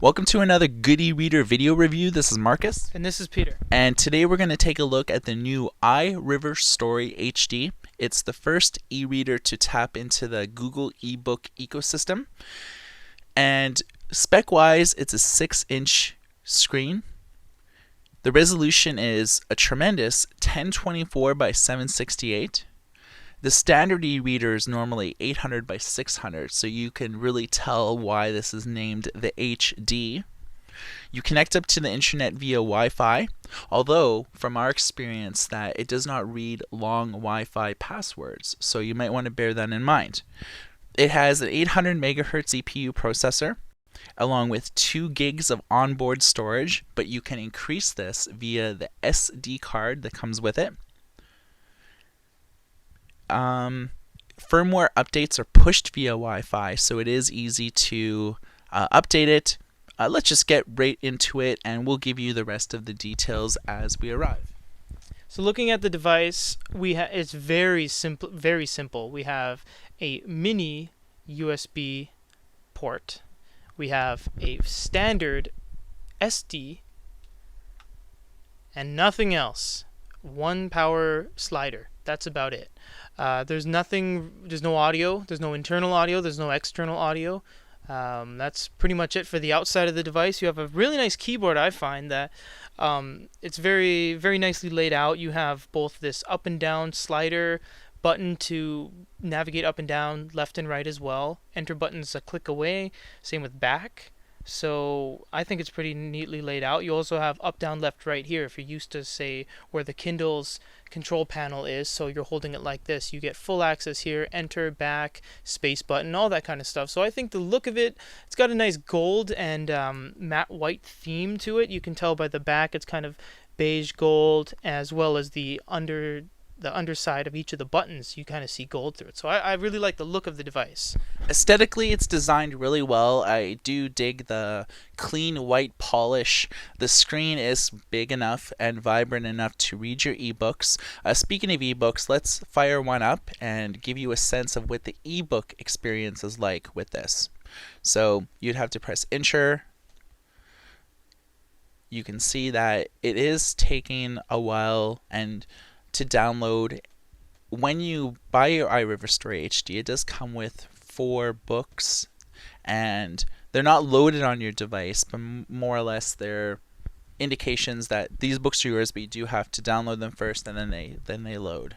Welcome to another good e-reader video review. This is Marcus. And this is Peter. And today we're going to take a look at the new iRiver Story HD. It's the first e-reader to tap into the Google ebook ecosystem. And spec-wise, it's a 6-inch screen. The resolution is a tremendous 1024 by 768. The standard e-reader is normally 800 by 600, so you can really tell why this is named the HD. You connect up to the internet via Wi-Fi, although from our experience that it does not read long Wi-Fi passwords, so you might want to bear that in mind. It has an 800 megahertz CPU processor, along with 2 gigs of onboard storage, but you can increase this via the SD card that comes with it. Firmware updates are pushed via Wi-Fi, so it is easy to update it. Let's just get right into it, and we'll give you the rest of the details as we arrive. So looking at the device, it's very simple. Very simple. We have a mini USB port. We have a standard SD, and nothing else. One power slider. That's about it. There's no audio, there's no internal audio, there's no external audio. That's pretty much it for the outside of the device. You have a really nice keyboard. I find that it's very, very nicely laid out. You have both this up and down slider button to navigate up and down, left and right as well. Enter button's a click away, same with back. So I think it's pretty neatly laid out. You also have up, down, left, right here. If you're used to, say, where the Kindle's control panel is, so you're holding it like this, you get full access here, enter, back, space button, all that kind of stuff. So I think the look of it, it's got a nice gold and matte white theme to it. You can tell by the back it's kind of beige gold, as well as the underside of each of the buttons, you kind of see gold through it. So I really like the look of the device. Aesthetically, it's designed really well. I do dig the clean white polish. The screen is big enough and vibrant enough to read your ebooks. Speaking of ebooks, let's fire one up and give you a sense of what the ebook experience is like with this. So you'd have to press enter. You can see that it is taking a while and to download. When you buy your iRiver Story HD, it does come with 4 books, and they're not loaded on your device, but more or less they're indications that these books are yours, but you do have to download them first, and then they load.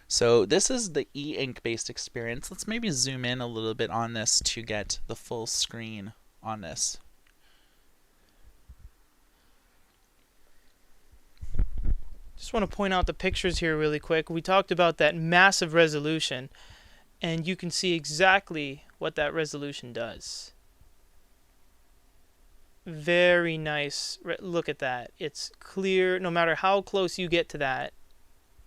So this is the e-ink based experience. Let's maybe zoom in a little bit on this to get the full screen on this. Just want to point out the pictures here really quick. We talked about that massive resolution, and you can see exactly what that resolution does. Very nice. Look at that. It's clear. No matter how close you get to that,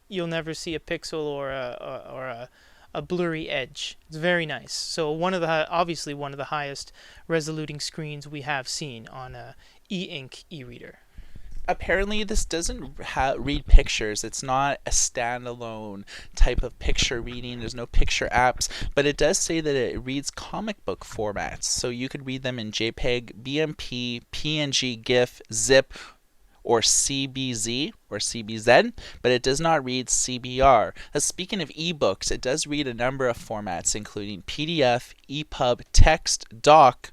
you'll never see a pixel or a blurry edge. It's very nice. So obviously one of the highest resoluting screens we have seen on a e-ink e-reader. Apparently this doesn't read pictures. It's not a standalone type of picture reading. There's no picture apps, but it does say that it reads comic book formats. So you could read them in JPEG, BMP, PNG, GIF, ZIP, or CBZ or CBZ, but it does not read CBR. Speaking of ebooks, it does read a number of formats, including PDF, EPUB, text, doc,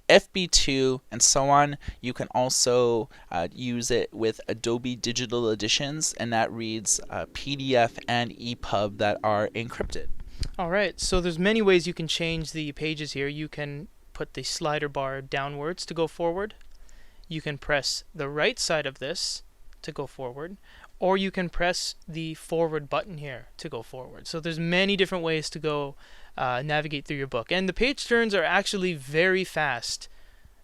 FB2, and so on. You can also use it with Adobe Digital Editions, and that reads PDF and EPUB that are encrypted. Alright, so there's many ways you can change the pages here. You can put the slider bar downwards to go forward. You can press the right side of this to go forward, or you can press the forward button here to go forward. So there's many different ways to go navigate through your book, and the page turns are actually very fast.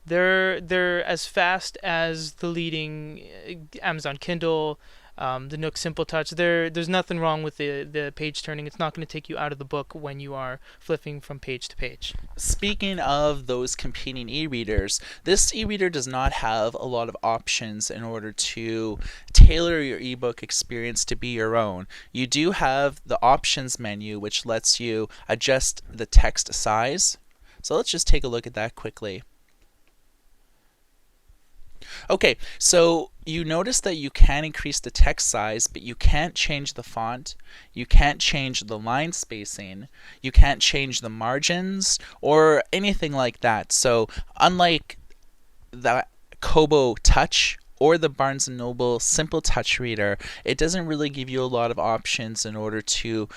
They're as fast as the leading Amazon Kindle, the Nook Simple Touch. There's nothing wrong with the page turning. It's not going to take you out of the book when you are flipping from page to page. Speaking of those competing e-readers, this e-reader does not have a lot of options in order to tailor your ebook experience to be your own. You do have the options menu, which lets you adjust the text size. So let's just take a look at that quickly. Okay, so you notice that you can increase the text size, but you can't change the font, you can't change the line spacing, you can't change the margins, or anything like that. So unlike the Kobo Touch or the Barnes & Noble Simple Touch Reader, it doesn't really give you a lot of options in order to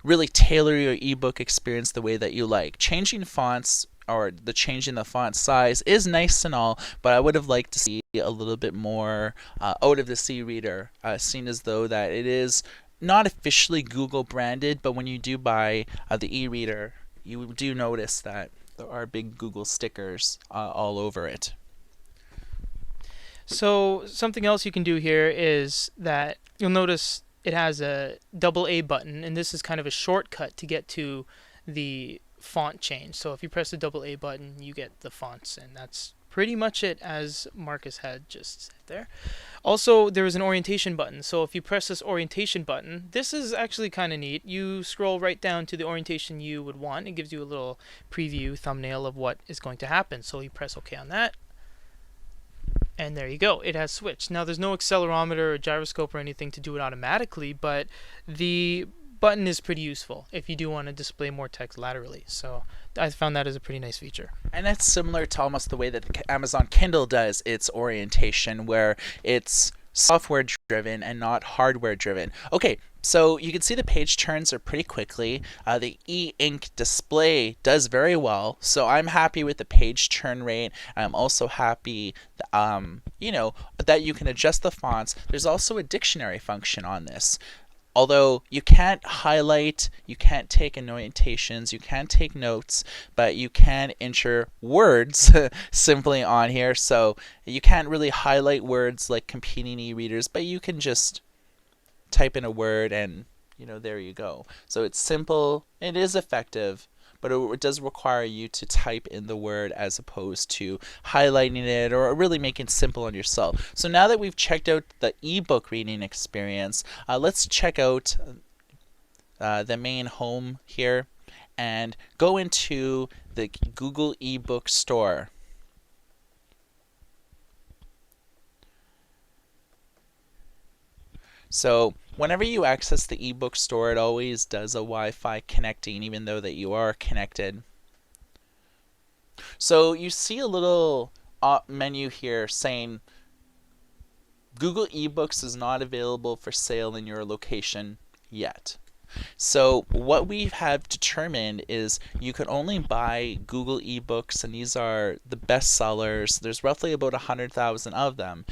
really tailor your ebook experience the way that you like. Changing fonts or changing the font size is nice and all, but I would have liked to see a little bit more out of this e-reader, seeing as though that it is not officially Google branded, but when you do buy the e-reader, you do notice that there are big Google stickers all over it. So something else you can do here is that you'll notice it has a double A button, and this is kind of a shortcut to get to the font change. So if you press the double A button, you get the fonts, and that's pretty much it, as Marcus had just said there. Also, there is an orientation button. So if you press this orientation button, this is actually kind of neat. You scroll right down to the orientation you would want. It gives you a little preview thumbnail of what is going to happen. So you press OK on that, and there you go. It has switched. Now there's no accelerometer or gyroscope or anything to do it automatically, but the button is pretty useful if you do want to display more text laterally. So I found that as a pretty nice feature. And that's similar to almost the way that Amazon Kindle does its orientation, where it's software driven and not hardware driven. Okay, so you can see the page turns are pretty quickly. The e-ink display does very well, so I'm happy with the page turn rate. I'm also happy, that you can adjust the fonts. There's also a dictionary function on this. Although you can't highlight, you can't take annotations, you can't take notes, but you can enter words simply on here. So you can't really highlight words like competing e-readers, but you can just type in a word and, there you go. So it's simple, it is effective, but it does require you to type in the word as opposed to highlighting it or really making it simple on yourself. So now that we've checked out the ebook reading experience, let's check out the main home here and go into the Google eBook store. So whenever you access the ebook store, it always does a Wi-Fi connecting, even though that you are connected. So you see a little menu here saying Google eBooks is not available for sale in your location yet. So what we have determined is you can only buy Google eBooks, and these are the best sellers. There's roughly about 100,000 of them.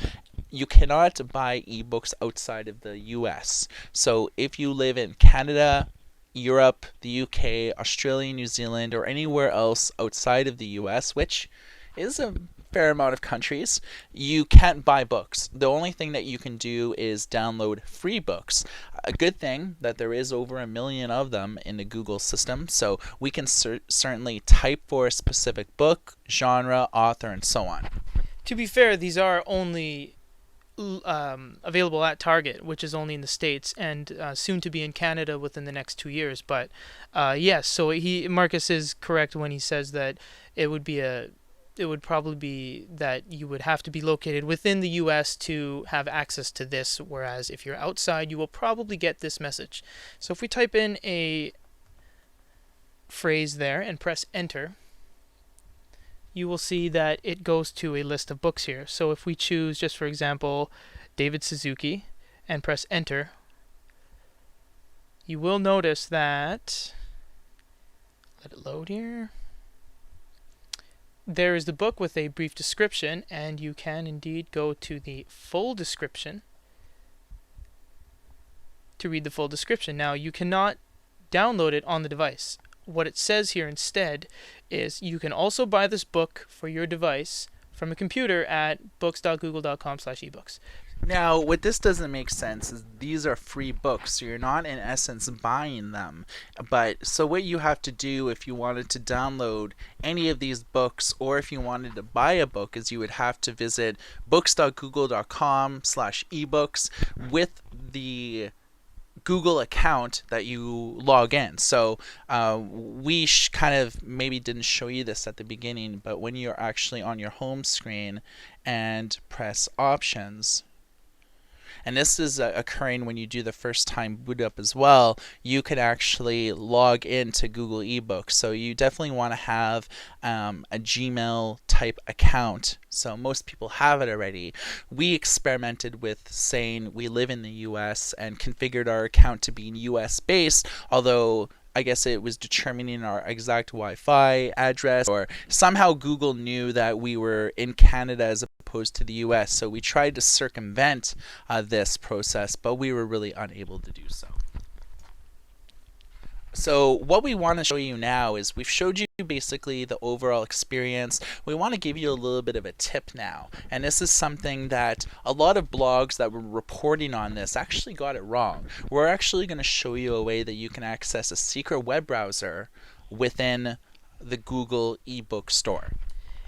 You cannot buy ebooks outside of the US. So if you live in Canada, Europe, the UK, Australia, New Zealand, or anywhere else outside of the US, which is a fair amount of countries, you can't buy books. The only thing that you can do is download free books. A good thing that there is over 1 million of them in the Google system, so we can certainly type for a specific book, genre, author, and so on. To be fair, these are only available at Target, which is only in the States, and soon to be in Canada within the next 2 years. But yes, so Marcus is correct when he says that it would probably be that you would have to be located within the US to have access to this, whereas if you're outside, you will probably get this message. So if we type in a phrase there and press enter, you will see that it goes to a list of books here. So if we choose, just for example, David Suzuki and press enter, you will notice that, let it load here, there is the book with a brief description, and you can indeed go to the full description to read the full description. Now, you cannot download it on the device. What it says here instead is you can also buy this book for your device from a computer at books.google.com/ebooks. Now, what this doesn't make sense is these are free books, so you're not in essence buying them. But so what you have to do if you wanted to download any of these books, or if you wanted to buy a book, is you would have to visit books.google.com/ebooks with the Google account that you log in. So we kind of maybe didn't show you this at the beginning, but when you're actually on your home screen and press options, and this is occurring when you do the first time boot up as well, you can actually log into Google eBooks. So you definitely want to have a Gmail type account. So most people have it already. We experimented with saying we live in the US and configured our account to be US based, although I guess it was determining our exact Wi-Fi address, or somehow Google knew that we were in Canada as opposed to the US. So we tried to circumvent this process, but we were really unable to do so. So what we want to show you now is we've showed you basically the overall experience. We want to give you a little bit of a tip now. And this is something that a lot of blogs that were reporting on this actually got it wrong. We're actually going to show you a way that you can access a secret web browser within the Google eBook store.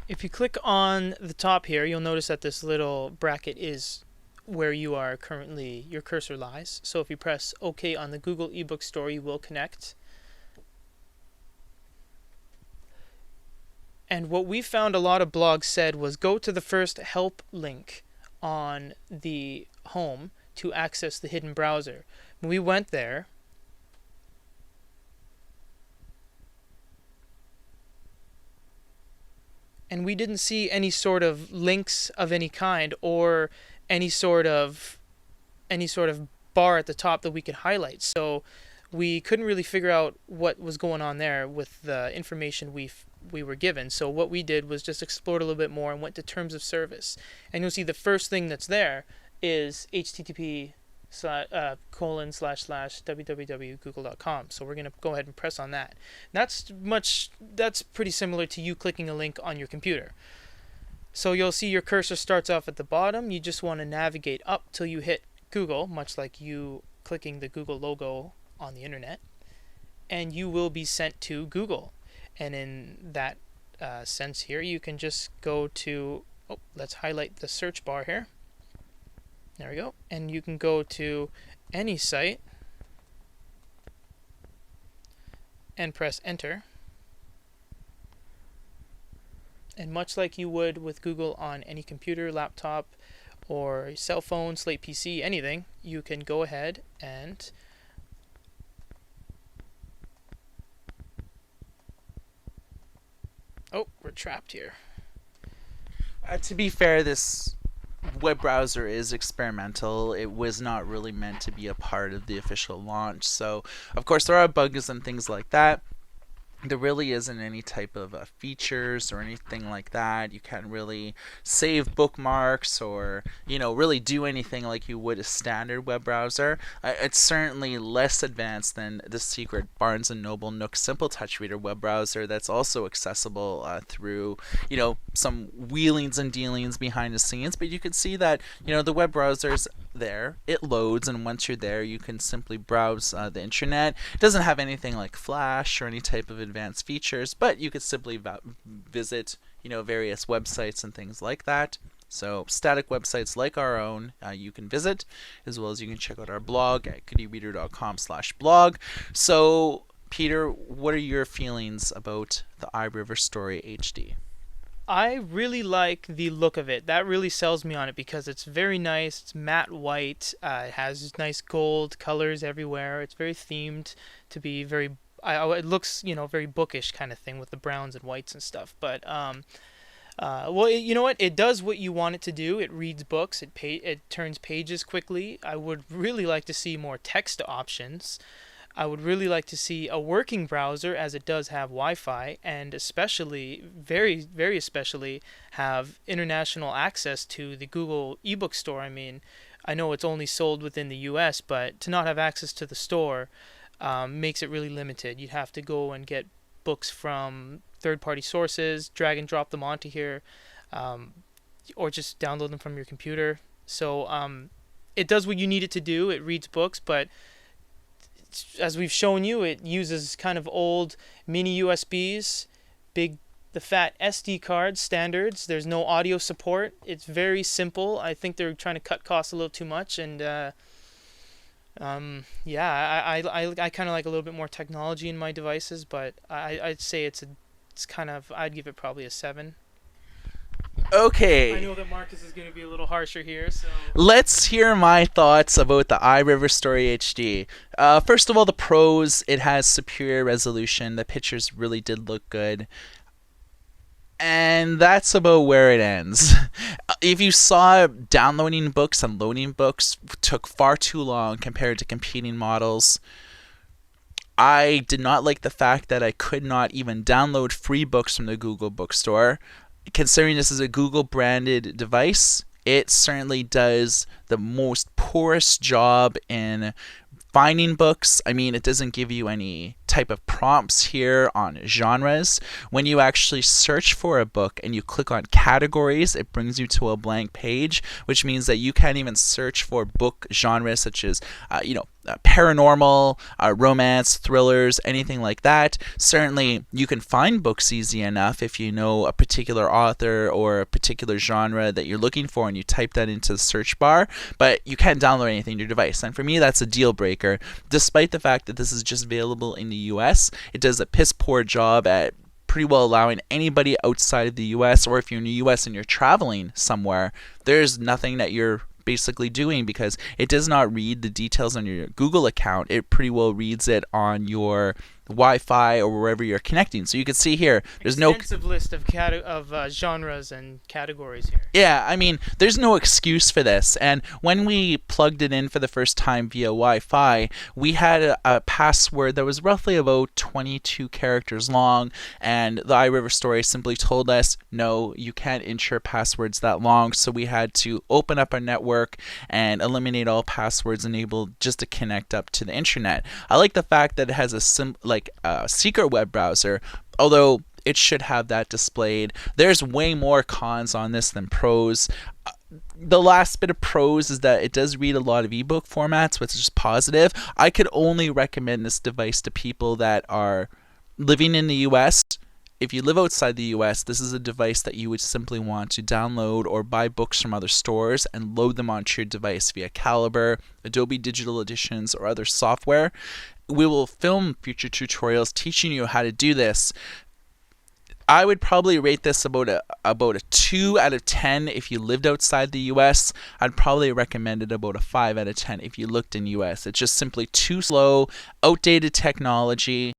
If you click on the top here, you'll notice that this little bracket is where you are currently, your cursor lies. So if you press OK on the Google eBook store, you will connect. And what we found a lot of blogs said was go to the first help link on the home to access the hidden browser. When we went there, and we didn't see any sort of links of any kind or any sort of bar at the top that we could highlight. So we couldn't really figure out what was going on there with the information we were given. So what we did was just explored a little bit more and went to terms of service. And you'll see the first thing that's there is http://www.google.com. So we're going to go ahead and press on that. That's pretty similar to you clicking a link on your computer. So you'll see your cursor starts off at the bottom. You just want to navigate up till you hit Google, much like you clicking the Google logo on the internet, and you will be sent to Google. And in that sense here, you can just go to, let's highlight the search bar here. There we go. And you can go to any site and press enter. And much like you would with Google on any computer, laptop, or cell phone, slate PC, anything, you can go ahead and we're trapped here. To be fair, this web browser is experimental. It was not really meant to be a part of the official launch. So, of course, there are bugs and things like that. There really isn't any type of features or anything like that. You can't really save bookmarks or, really do anything like you would a standard web browser. It's certainly less advanced than the secret Barnes & Noble Nook Simple Touch Reader web browser that's also accessible through, some wheelings and dealings behind the scenes. But you can see that, the web browser's there. It loads, and once you're there, you can simply browse the internet. It doesn't have anything like Flash or any type of advanced features, but you could simply visit, various websites and things like that. So static websites like our own you can visit, as well as you can check out our blog at goodereader.com/blog. So, Peter, what are your feelings about the iRiver Story HD? I really like the look of it. That really sells me on it because it's very nice. It's matte white. It has nice gold colors everywhere. It's very themed to be very. It looks, very bookish kind of thing with the browns and whites and stuff. But well, you know what? It does what you want it to do. It reads books. It turns pages quickly. I would really like to see more text options. I would really like to see a working browser, as it does have Wi-Fi, and especially, very, very especially, have international access to the Google eBook store. I mean, I know it's only sold within the US, but to not have access to the store makes it really limited. You'd have to go and get books from third-party sources, drag and drop them onto here, or just download them from your computer. So it does what you need it to do. It reads books, but as we've shown you, it uses kind of old mini USBs, the fat SD cards, standards. There's no audio support. It's very simple. I think they're trying to cut costs a little too much, and Yeah, I kind of like a little bit more technology in my devices, but I'd say it's kind of, I'd give it probably a 7. I Okay, know that Marcus is going to be a little harsher here, so. let's hear my thoughts about the iRiver Story HD. First of all, the pros, it has superior resolution. The pictures really did look good. And that's about where it ends. If you saw downloading books and loading books took far too long compared to competing models, I did not like the fact that I could not even download free books from the Google Bookstore. Considering this is a Google branded device, it certainly does the most poorest job in finding books. I mean, it doesn't give you any type of prompts here on genres. When you actually search for a book and you click on categories, it brings you to a blank page, which means that you can't even search for book genres such as, paranormal, romance, thrillers, anything like that. Certainly, you can find books easy enough if you know a particular author or a particular genre that you're looking for and you type that into the search bar, but you can't download anything to your device. And for me, that's a deal breaker. Despite the fact that this is just available in the US, it does a piss poor job at pretty well allowing anybody outside of the US, or if you're in the US and you're traveling somewhere, there's nothing that you're basically doing because it does not read the details on your Google account. It pretty well reads it on your Wi-Fi or wherever you're connecting. So you can see here, there's no Extensive list of genres and categories here. yeah, I mean, there's no excuse for this. And when we plugged it in for the first time via Wi-Fi, we had a password that was roughly about 22 characters long, and the iRiver story simply told us, no, you can't ensure passwords that long. So we had to open up our network and eliminate all passwords enabled just to connect up to the internet. I like the fact that it has a secret web browser, although it should have that displayed. There's way more cons on this than pros. The last bit of pros is that it does read a lot of ebook formats, which is positive. I could only recommend this device to people that are living in the US. If you live outside the US, this is a device that you would simply want to download or buy books from other stores and load them onto your device via Calibre, Adobe Digital Editions, or other software. We will film future tutorials teaching you how to do this. I would probably rate this about a 2 out of 10 if you lived outside the US. I'd probably recommend it about a 5 out of 10 if you looked in US. It's just simply too slow, outdated technology.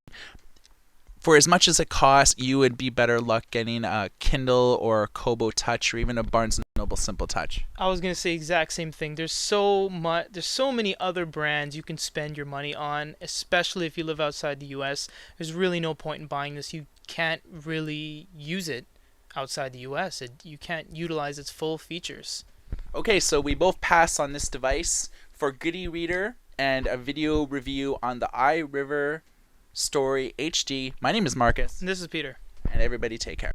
For as much as it costs, you would be better luck getting a Kindle or a Kobo Touch or even a Barnes & Noble Simple Touch. I was gonna say exact same thing. There's so many other brands you can spend your money on, especially if you live outside the US. There's really no point in buying this. You can't really use it outside the US. You can't utilize its full features. Okay, so we both pass on this device for good e-reader and a video review on the iRiver Story HD. My name is Marcus, And this is Peter. and everybody take care.